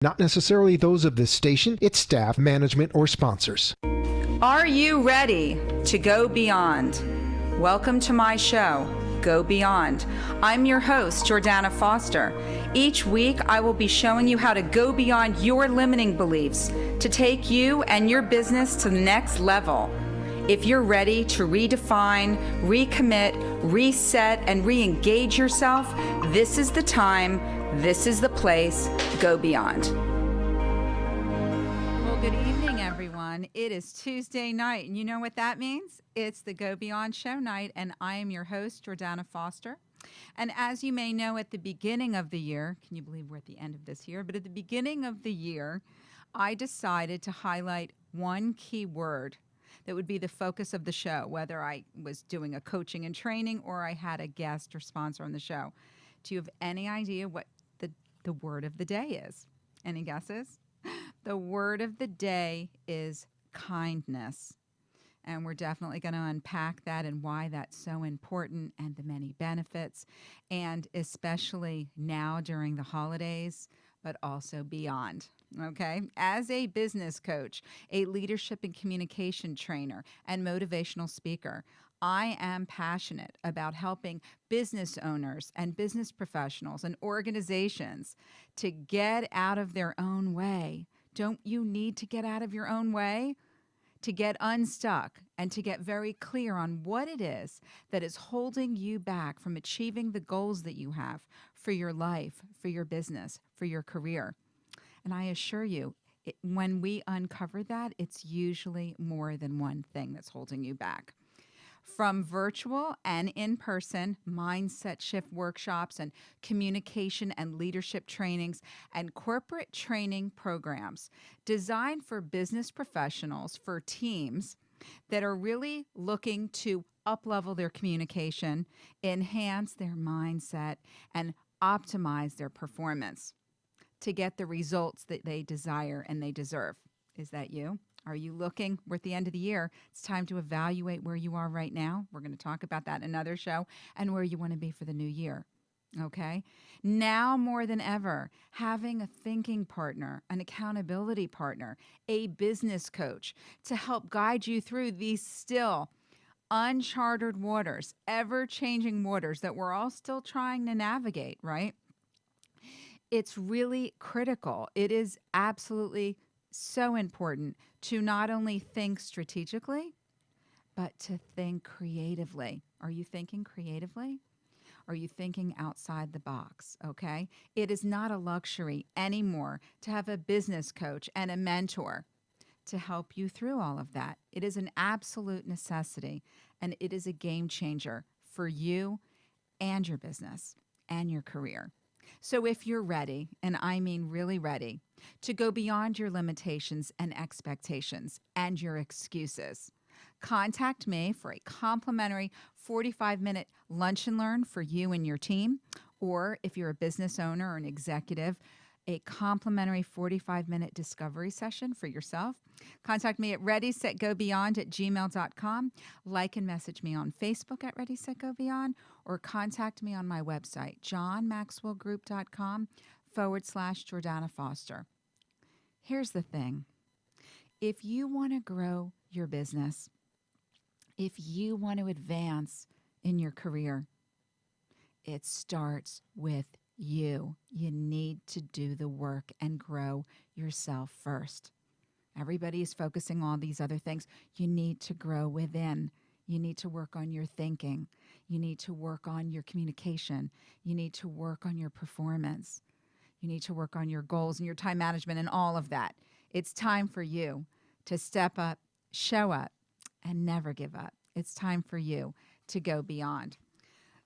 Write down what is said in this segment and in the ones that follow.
not necessarily those of this station, its staff, management, or sponsors. Are you ready to go beyond? Welcome to my show, Go Beyond. I'm your host, Jordana Foster. Each week, I will be showing you how to go beyond your limiting beliefs to take you and your business to the next level. If you're ready to redefine, recommit, reset, and re-engage yourself, this is the time, this is the place. Go beyond. Well, good evening, everyone. It is Tuesday night, and you know what that means? It's the Go Beyond show night, and I am your host, Jordana Foster. And as you may know, at the beginning of the year, can you believe we're at the end of this year? But at the beginning of the year, I decided to highlight one key word that would be the focus of the show, whether I was doing a coaching and training or I had a guest or sponsor on the show. Do you have any idea what the word of the day is? Any guesses? The word of the day is kindness. And we're definitely going to unpack that and why that's so important and the many benefits, and especially now during the holidays, but also beyond. Okay. As a business coach, a leadership and communication trainer, and motivational speaker, I am passionate about helping business owners and business professionals and organizations to get out of their own way. Don't you need to get out of your own way? To get unstuck and to get very clear on what it is that is holding you back from achieving the goals that you have for your life, for your business, for your career. And I assure you, when we uncover that, it's usually more than one thing that's holding you back. From virtual and in-person mindset shift workshops and communication and leadership trainings and corporate training programs designed for business professionals, for teams that are really looking to up-level their communication, enhance their mindset, and optimize their performance to get the results that they desire and they deserve. Is that you? Are you looking? We're at the end of the year. It's time to evaluate where you are right now. We're going to talk about that in another show, and where you want to be for the new year. Okay? Now more than ever, having a thinking partner, an accountability partner, a business coach to help guide you through these still uncharted waters, ever-changing waters that we're all still trying to navigate, right? It's really critical. It is absolutely so important to not only think strategically, but to think creatively. Are you thinking creatively? Are you thinking outside the box? Okay. It is not a luxury anymore to have a business coach and a mentor to help you through all of that. It is an absolute necessity, and it is a game changer for you and your business and your career. So if you're ready, and I mean really ready, to go beyond your limitations and expectations and your excuses, contact me for a complimentary 45-minute lunch and learn for you and your team. Or if you're a business owner or an executive, a complimentary 45-minute discovery session for yourself. Contact me at readysetgobeyond@gmail.com. Like and message me on Facebook at Ready, Set, Go Beyond, or contact me on my website, johnmaxwellgroup.com/Jordana Foster. Here's the thing. If you want to grow your business, if you want to advance in your career, it starts with you. You need to do the work and grow yourself first. Everybody is focusing on these other things. You need to grow within. You need to work on your thinking. You need to work on your communication. You need to work on your performance. You need to work on your goals and your time management and all of that. It's time for you to step up, show up, and never give up. It's time for you to go beyond.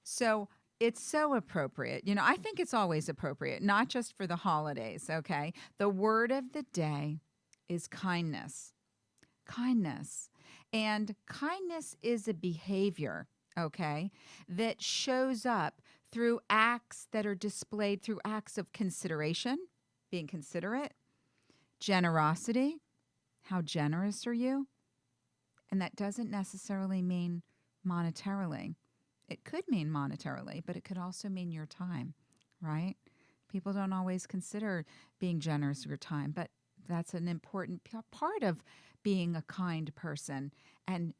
So it's so appropriate. You know, I think it's always appropriate, not just for the holidays, okay? The word of the day is kindness. Kindness. And kindness is a behavior, okay, that shows up through acts that are displayed through acts of consideration, being considerate, generosity. How generous are you? And that doesn't necessarily mean monetarily. It could mean monetarily, but it could also mean your time, right? People don't always consider being generous with your time, but that's an important part of being a kind person and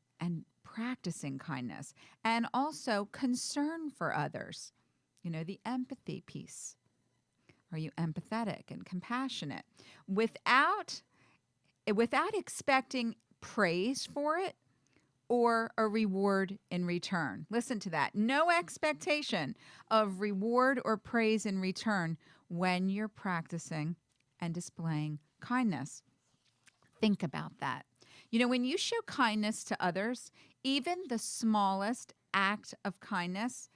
practicing kindness and also concern for others. The empathy piece. Are you empathetic and compassionate without expecting praise for it or a reward in return? Listen to that. No expectation of reward or praise in return when you're practicing and displaying kindness. Think about that. When you show kindness to others, even the smallest act of kindness,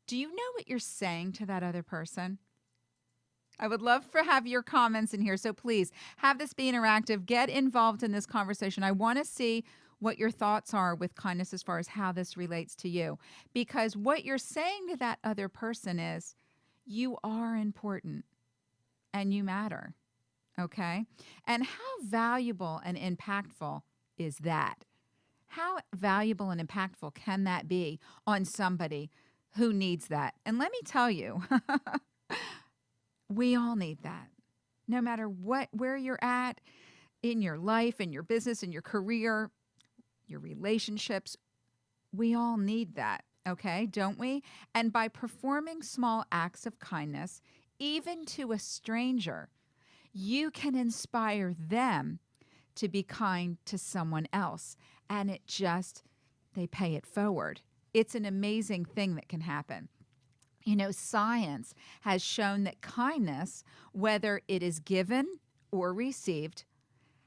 do you know what you're saying to that other person? I would love to have your comments in here. So please have this be interactive. Get involved in this conversation. I want to see what your thoughts are with kindness as far as how this relates to you. Because what you're saying to that other person is, you are important and you matter. Okay? And how valuable and impactful is that? How valuable and impactful can that be on somebody who needs that? And let me tell you, we all need that. No matter where you're at in your life, in your business, in your career, your relationships, we all need that, okay? Don't we? And by performing small acts of kindness, even to a stranger, you can inspire them to be kind to someone else. And they pay it forward. It's an amazing thing that can happen. Science has shown that kindness, whether it is given or received,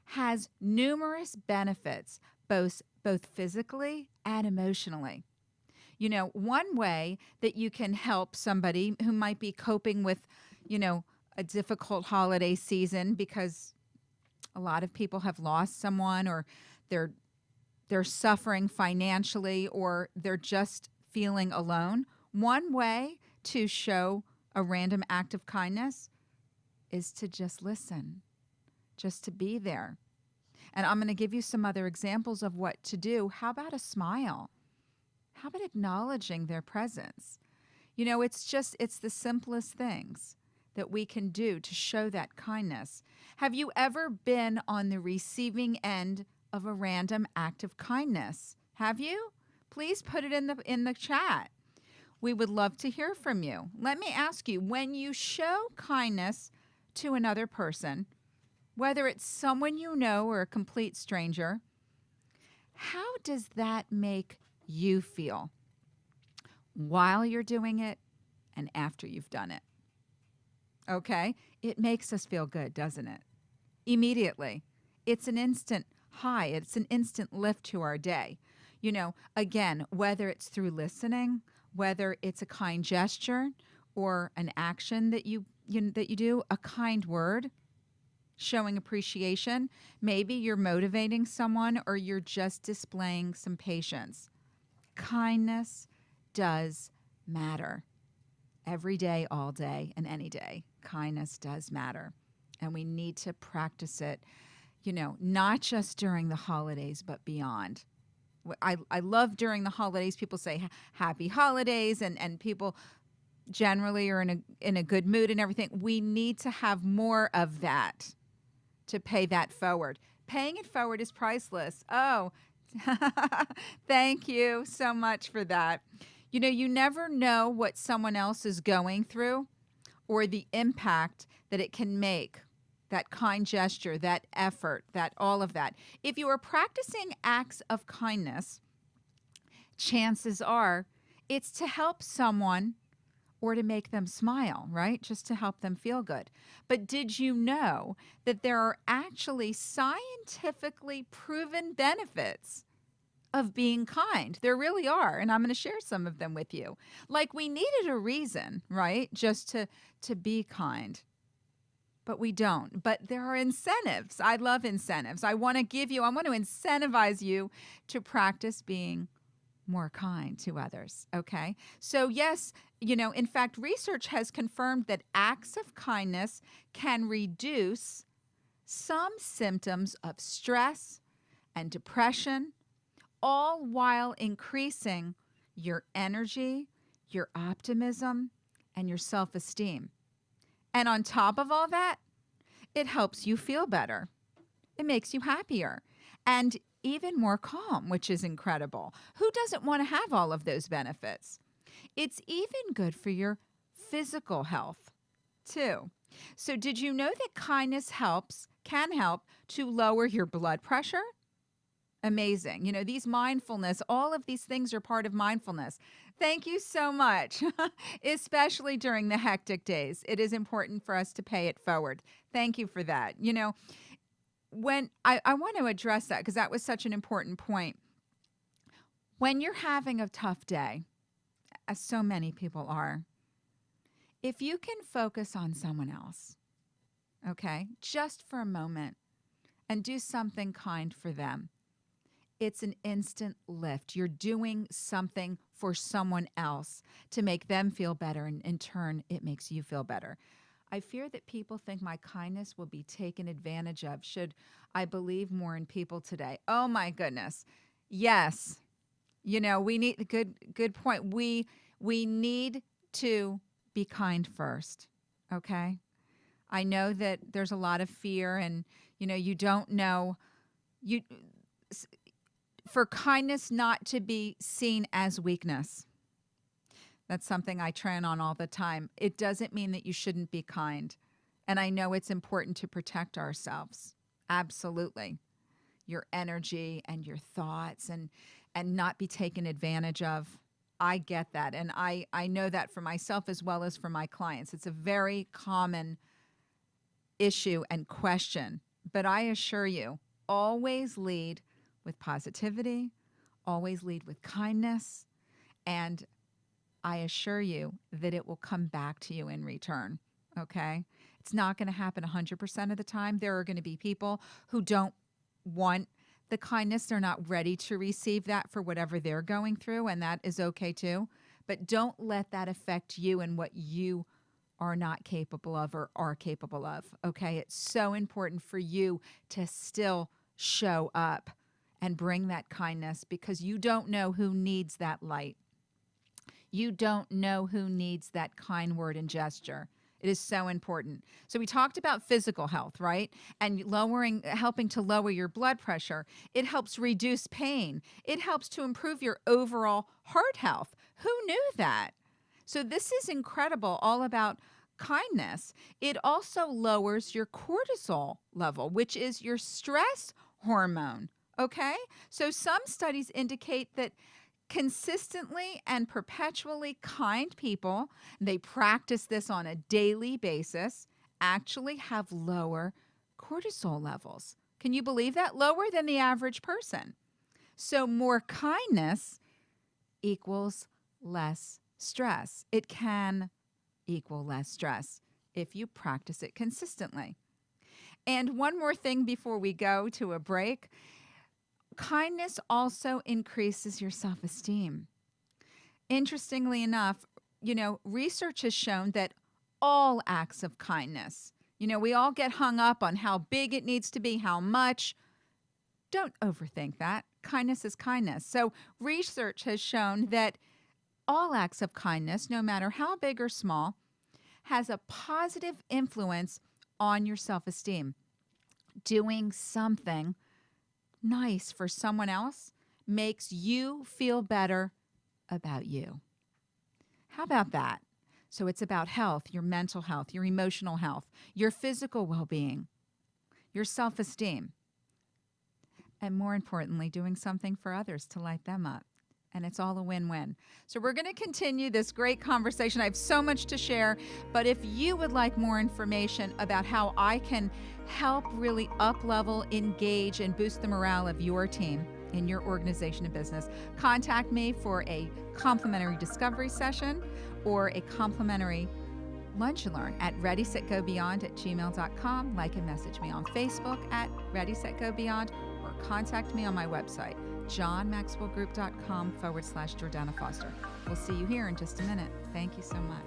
has numerous benefits, both physically and emotionally. One way that you can help somebody who might be coping with, a difficult holiday season because a lot of people have lost someone or they're suffering financially or they're just feeling alone. One way to show a random act of kindness is to just listen, just to be there. And I'm going to give you some other examples of what to do. How about a smile? How about acknowledging their presence? It's the simplest things that we can do to show that kindness. Have you ever been on the receiving end of a random act of kindness? Have you? Please put it in the chat. We would love to hear from you. Let me ask you, when you show kindness to another person, whether it's someone you know or a complete stranger, how does that make you feel while you're doing it and after you've done it? Okay? It makes us feel good, doesn't it? Immediately. It's an instant high. It's an instant lift to our day. Again, whether it's through listening, whether it's a kind gesture or an action that you do, a kind word, showing appreciation. Maybe you're motivating someone or you're just displaying some patience. Kindness does matter. Every day, all day, and any day, kindness does matter. And we need to practice it, not just during the holidays, but beyond. I love during the holidays, people say happy holidays and people generally are in a good mood and everything. We need to have more of that to pay that forward. Paying it forward is priceless. Oh, thank you so much for that. You never know what someone else is going through or the impact that it can make. That kind gesture, that effort, that all of that. If you are practicing acts of kindness, chances are it's to help someone or to make them smile, right? Just to help them feel good. But did you know that there are actually scientifically proven benefits of being kind? There really are, and I'm going to share some of them with you. Like we needed a reason, right? Just to be kind. But we don't. But there are incentives. I love incentives. I want to incentivize you to practice being more kind to others. Okay. So yes, in fact, research has confirmed that acts of kindness can reduce some symptoms of stress and depression, all while increasing your energy, your optimism, and your self-esteem. And on top of all that, it helps you feel better. It makes you happier and even more calm, which is incredible. Who doesn't want to have all of those benefits? It's even good for your physical health, too. So did you know that kindness can help to lower your blood pressure? Amazing. These mindfulness, all of these things are part of mindfulness. Thank you so much, especially during the hectic days. It is important for us to pay it forward. Thank you for that. When I want to address that because that was such an important point. When you're having a tough day, as so many people are, if you can focus on someone else, okay, just for a moment and do something kind for them, it's an instant lift. You're doing something for someone else to make them feel better, and in turn, it makes you feel better. I fear that people think my kindness will be taken advantage of should I believe more in people today. Oh my goodness. Yes. We need good point. We need to be kind first. Okay? I know that there's a lot of fear and you don't know for kindness not to be seen as weakness. That's something I train on all the time. It doesn't mean that you shouldn't be kind. And I know it's important to protect ourselves. Absolutely. Your energy and your thoughts and not be taken advantage of. I get that. And I know that for myself as well as for my clients. It's a very common issue and question. But I assure you, always lead with positivity, always lead with kindness, and I assure you that it will come back to you in return, okay? It's not going to happen 100% of the time. There are going to be people who don't want the kindness. They're not ready to receive that for whatever they're going through, and that is okay too. But don't let that affect you and what you are not capable of or are capable of, okay? It's so important for you to still show up and bring that kindness because you don't know who needs that light. You don't know who needs that kind word and gesture. It is so important. So we talked about physical health, right? And helping to lower your blood pressure. It helps reduce pain. It helps to improve your overall heart health. Who knew that? So this is incredible, all about kindness. It also lowers your cortisol level, which is your stress hormone. Okay? So some studies indicate that consistently and perpetually kind people, they practice this on a daily basis, actually have lower cortisol levels. Can you believe that? Lower than the average person. So more kindness equals less stress. It can equal less stress if you practice it consistently. And one more thing before we go to a break. Kindness also increases your self-esteem. Interestingly enough, research has shown that all acts of kindness, we all get hung up on how big it needs to be, how much. Don't overthink that. Kindness is kindness. So research has shown that all acts of kindness, no matter how big or small, has a positive influence on your self-esteem. Doing something nice for someone else makes you feel better about you. How about that? So it's about health, your mental health, your emotional health, your physical well-being, your self-esteem, and more importantly, doing something for others to light them up. And it's all a win-win. So we're going to continue this great conversation. I have so much to share, but if you would like more information about how I can help really up-level, engage, and boost the morale of your team in your organization and business, contact me for a complimentary discovery session or a complimentary lunch and learn at readysetgobeyond@gmail.com. Like and message me on Facebook at readysetgobeyond or contact me on my website, johnmaxwellgroup.com/Jordana Foster. We'll see you here in just a minute. Thank you so much.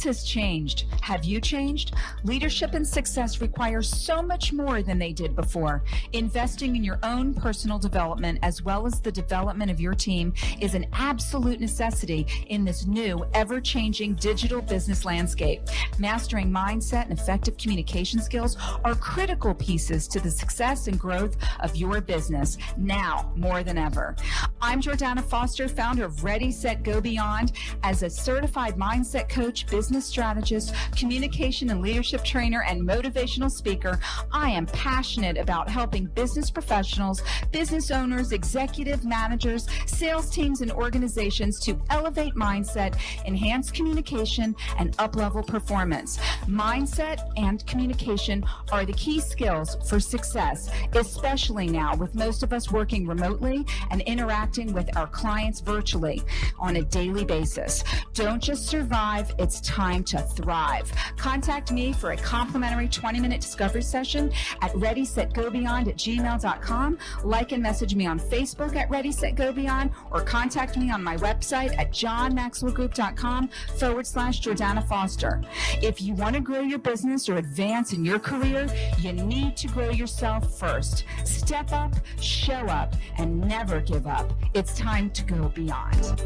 has changed. Have you changed? Leadership and success require so much more than they did before. Investing in your own personal development as well as the development of your team is an absolute necessity in this new, ever-changing digital business landscape. Mastering mindset and effective communication skills are critical pieces to the success and growth of your business, now more than ever. I'm Jordana Foster, founder of Ready, Set, Go Beyond. As a certified mindset coach, business strategist, communication and leadership trainer, and motivational speaker, I am passionate about helping business professionals, business owners, executive managers, sales teams, and organizations to elevate mindset, enhance communication, and up-level performance. Mindset and communication are the key skills for success, especially now with most of us working remotely and interacting with our clients virtually on a daily basis. Don't just survive, it's time to thrive. Contact me for a complimentary 20-minute discovery session at readysetgobeyond@gmail.com. Like and message me on Facebook at Ready, Set, Go Beyond, or contact me on my website at johnmaxwellgroup.com/Jordana Foster. If you want to grow your business or advance in your career, you need to grow yourself first. Step up, show up, and never give up. It's time to go beyond.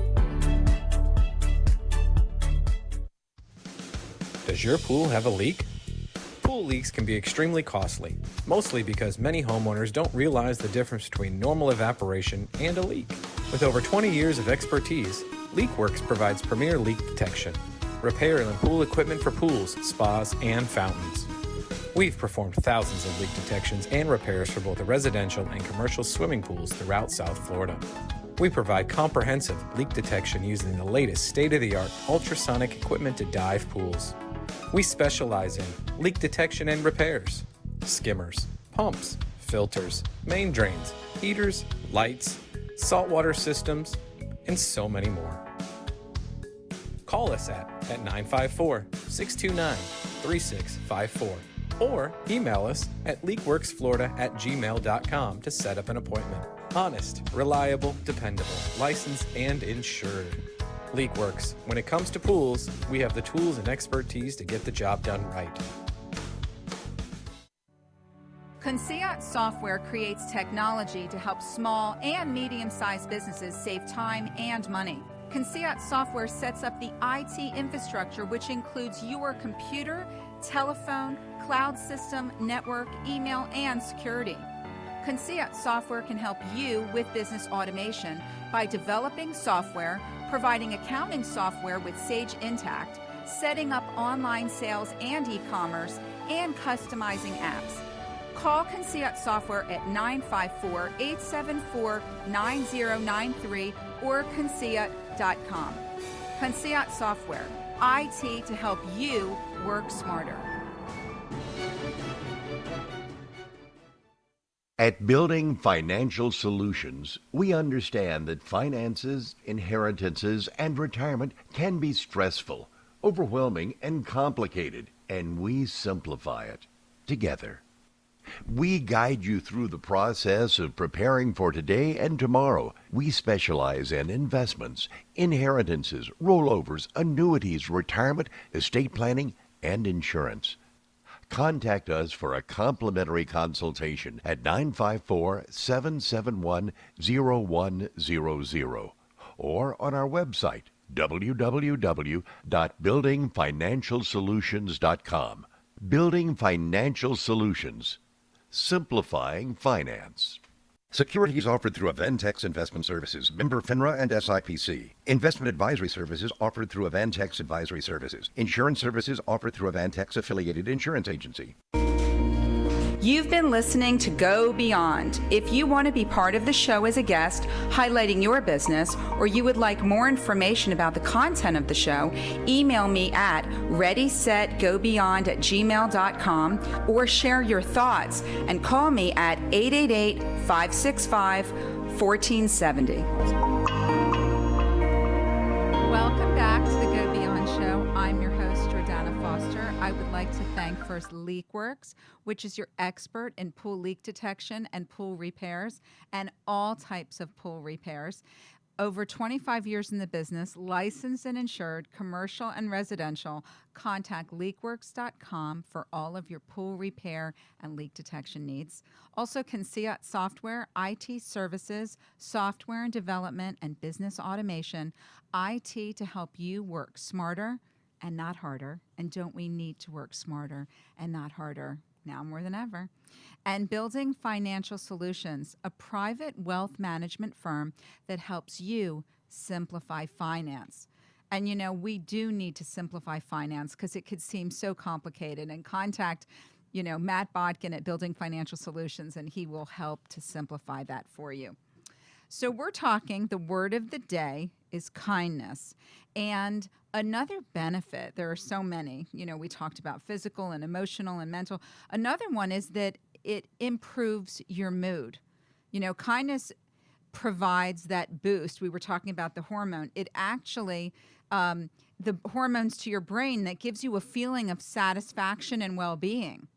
Does your pool have a leak? Pool leaks can be extremely costly, mostly because many homeowners don't realize the difference between normal evaporation and a leak. With over 20 years of expertise, LeakWorks provides premier leak detection, repair and pool equipment for pools, spas, and fountains. We've performed thousands of leak detections and repairs for both the residential and commercial swimming pools throughout South Florida. We provide comprehensive leak detection using the latest state-of-the-art ultrasonic equipment to dive pools. We specialize in leak detection and repairs, skimmers, pumps, filters, main drains, heaters, lights, saltwater systems, and so many more. Call us at 954-629-3654 or email us at leakworksflorida@gmail.com to set up an appointment. Honest, reliable, dependable, licensed, and insured. LeakWorks. When it comes to pools, we have the tools and expertise to get the job done right. Conceat Software creates technology to help small and medium-sized businesses save time and money. Conceat Software sets up the IT infrastructure, which includes your computer, telephone, cloud system, network, email, and security. Conceat Software can help you with business automation by developing software, providing accounting software with Sage Intacct, setting up online sales and e-commerce, and customizing apps. Call Conceat Software at 954-874-9093 or conceat.com. Conceat Software, IT to help you work smarter. At Building Financial Solutions, we understand that finances, inheritances, and retirement can be stressful, overwhelming, and complicated, and we simplify it together. We guide you through the process of preparing for today and tomorrow. We specialize in investments, inheritances, rollovers, annuities, retirement, estate planning, and insurance. Contact us for a complimentary consultation at 954-771-0100 or on our website, www.buildingfinancialsolutions.com. Building Financial Solutions, simplifying finance. Securities offered through Aventex Investment Services, member FINRA and SIPC. Investment advisory services offered through Aventex Advisory Services. Insurance services offered through Aventex Affiliated Insurance Agency. You've been listening to Go Beyond. If you want to be part of the show as a guest, highlighting your business, or you would like more information about the content of the show, email me at readysetgobeyond@gmail.com or share your thoughts and call me at 888-565-1470. Welcome back to the Go Beyond show. I'm your host, Jordana Foster. I would like to thank first LeakWorks, which is your expert in pool leak detection and pool repairs and all types of pool repairs. Over 25 years in the business, licensed and insured, commercial and residential. Contact leakworks.com for all of your pool repair and leak detection needs. Also, Conceat Software, IT services, software and development, and business automation. IT to help you work smarter and not harder. And don't we need to work smarter and not harder now more than ever? And Building Financial Solutions, a private wealth management firm that helps you simplify finance. And you know, we do need to simplify finance because it could seem so complicated. And contact, Matt Bodkin at Building Financial Solutions, and he will help to simplify that for you. So we're talking, the word of the day is kindness. And another benefit, there are so many, we talked about physical and emotional and mental. Another one is that it improves your mood. Kindness provides that boost. We were talking about the hormone. It actually, the hormones to your brain that gives you a feeling of satisfaction and well-being,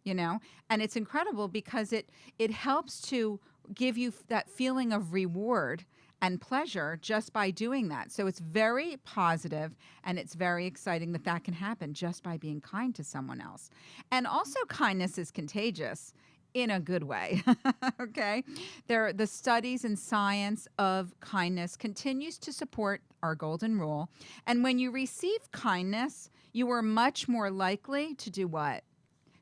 and it's incredible because it helps to give you that feeling of reward and pleasure just by doing that. So it's very positive, and it's very exciting that can happen just by being kind to someone else. And also, kindness is contagious in a good way. Okay? The studies and science of kindness continues to support our golden rule. And when you receive kindness, you are much more likely to do what?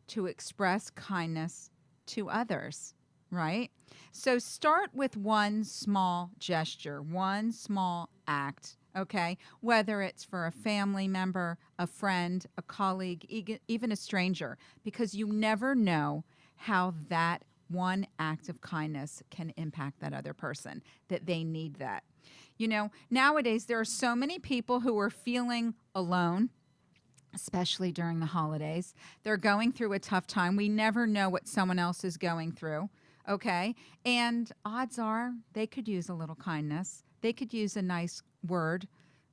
To express kindness to others. Right? So start with one small gesture, one small act, okay? Whether it's for a family member, a friend, a colleague, even a stranger, because you never know how that one act of kindness can impact that other person, that they need that. Nowadays there are so many people who are feeling alone, especially during the holidays. They're going through a tough time. We never know what someone else is going through. Okay. And odds are they could use a little kindness. They could use a nice word,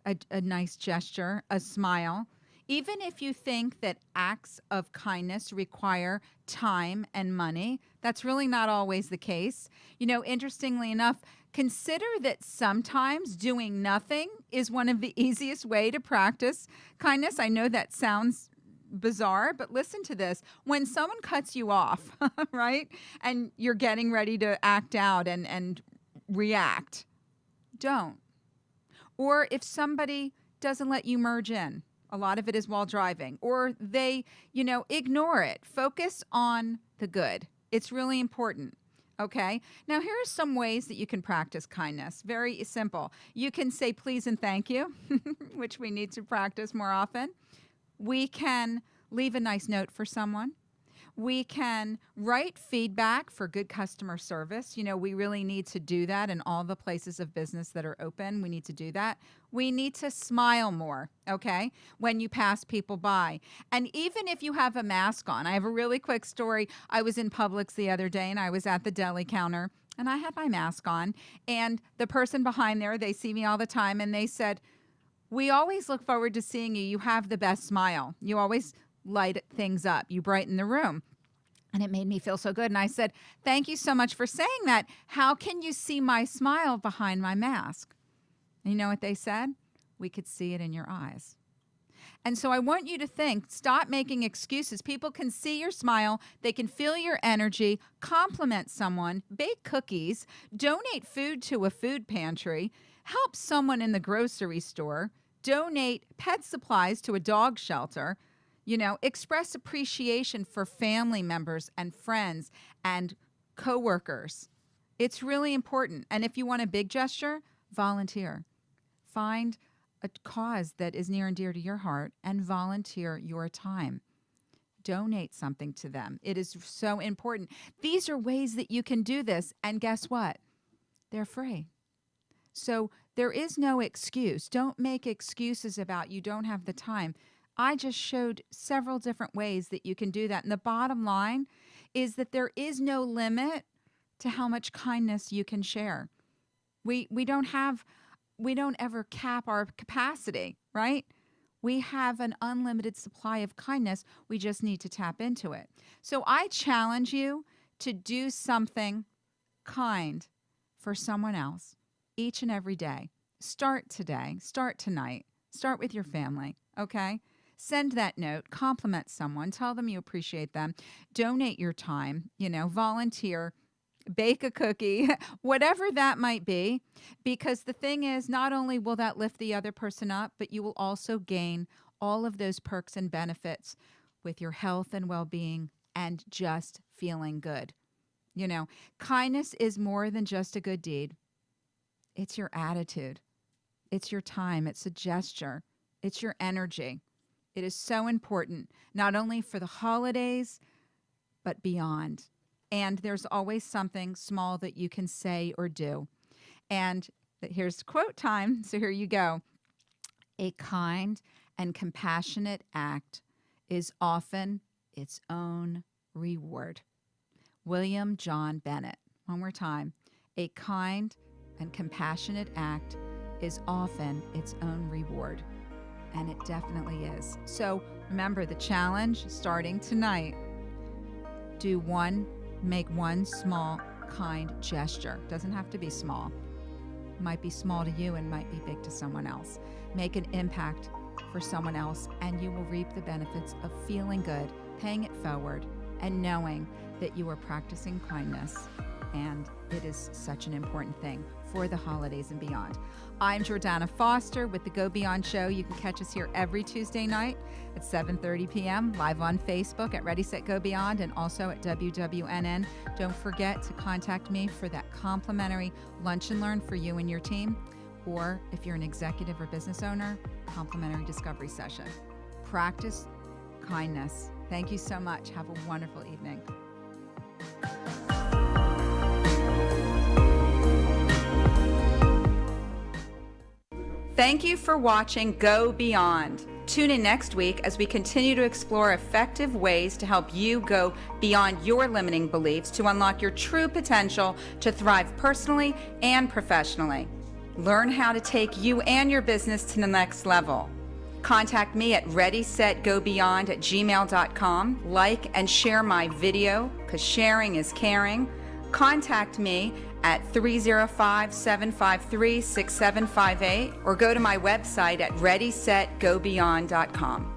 a nice gesture, a smile. Even if you think that acts of kindness require time and money, that's really not always the case. Interestingly enough, consider that sometimes doing nothing is one of the easiest way to practice kindness. I know that sounds bizarre, but listen to this. When someone cuts you off, right, and you're getting ready to act out and react, don't. Or if somebody doesn't let you merge in, a lot of it is while driving, or they, ignore it. Focus on the good. It's really important. Okay. Now, here are some ways that you can practice kindness. Very simple. You can say please and thank you, which we need to practice more often. We can leave a nice note for someone. We can write feedback for good customer service. We really need to do that in all the places of business that are open. We need to do that. We need to smile more, okay, when you pass people by. And even if you have a mask on, I have a really quick story. I was in Publix the other day, and I was at the deli counter, and I had my mask on. And the person behind there, they see me all the time, and they said, "We always look forward to seeing you. You have the best smile. You always light things up. You brighten the room." And it made me feel so good. And I said, "Thank you so much for saying that. How can you see my smile behind my mask?" And you know what they said? "We could see it in your eyes." And so I want you to think, stop making excuses. People can see your smile. They can feel your energy. Compliment someone. Bake cookies. Donate food to a food pantry. Help someone in the grocery store. Donate pet supplies to a dog shelter. Express appreciation for family members and friends and coworkers. It's really important. And if you want a big gesture, volunteer. Find a cause that is near and dear to your heart and volunteer your time. Donate something to them. It is so important. These are ways that you can do this. And guess what? They're free. So there is no excuse. Don't make excuses about you don't have the time. I just showed several different ways that you can do that. And the bottom line is that there is no limit to how much kindness you can share. We don't ever cap our capacity, right? We have an unlimited supply of kindness. We just need to tap into it. So I challenge you to do something kind for someone else each and every day. Start today, start tonight, start with your family, okay? Send that note, compliment someone, tell them you appreciate them, donate your time, volunteer, bake a cookie, whatever that might be. Because the thing is, not only will that lift the other person up, but you will also gain all of those perks and benefits with your health and well-being and just feeling good. Kindness is more than just a good deed. It's your attitude. It's your time. It's a gesture. It's your energy. It is so important, not only for the holidays, but beyond. And there's always something small that you can say or do. And here's quote time. So here you go. A kind and compassionate act is often its own reward. William John Bennett. One more time. A kind and compassionate act is often its own reward. And it definitely is. So remember the challenge starting tonight. Make one small, kind gesture. Doesn't have to be small. It might be small to you and might be big to someone else. Make an impact for someone else, and you will reap the benefits of feeling good, paying it forward, and knowing that you are practicing kindness. And it is such an important thing for the holidays and beyond. I'm Jordana Foster with the Go Beyond Show. You can catch us here every Tuesday night at 7:30 p.m. live on Facebook at Ready, Set, Go Beyond and also at WWNN. Don't forget to contact me for that complimentary lunch and learn for you and your team, or if you're an executive or business owner, complimentary discovery session. Practice kindness. Thank you so much. Have a wonderful evening. Thank you for watching Go Beyond. Tune in next week as we continue to explore effective ways to help you go beyond your limiting beliefs to unlock your true potential to thrive personally and professionally. Learn how to take you and your business to the next level. Contact me at readysetgobeyond@gmail.com. Like and share my video, because sharing is caring. Contact me at 305-753-6758 or go to my website at readysetgobeyond.com.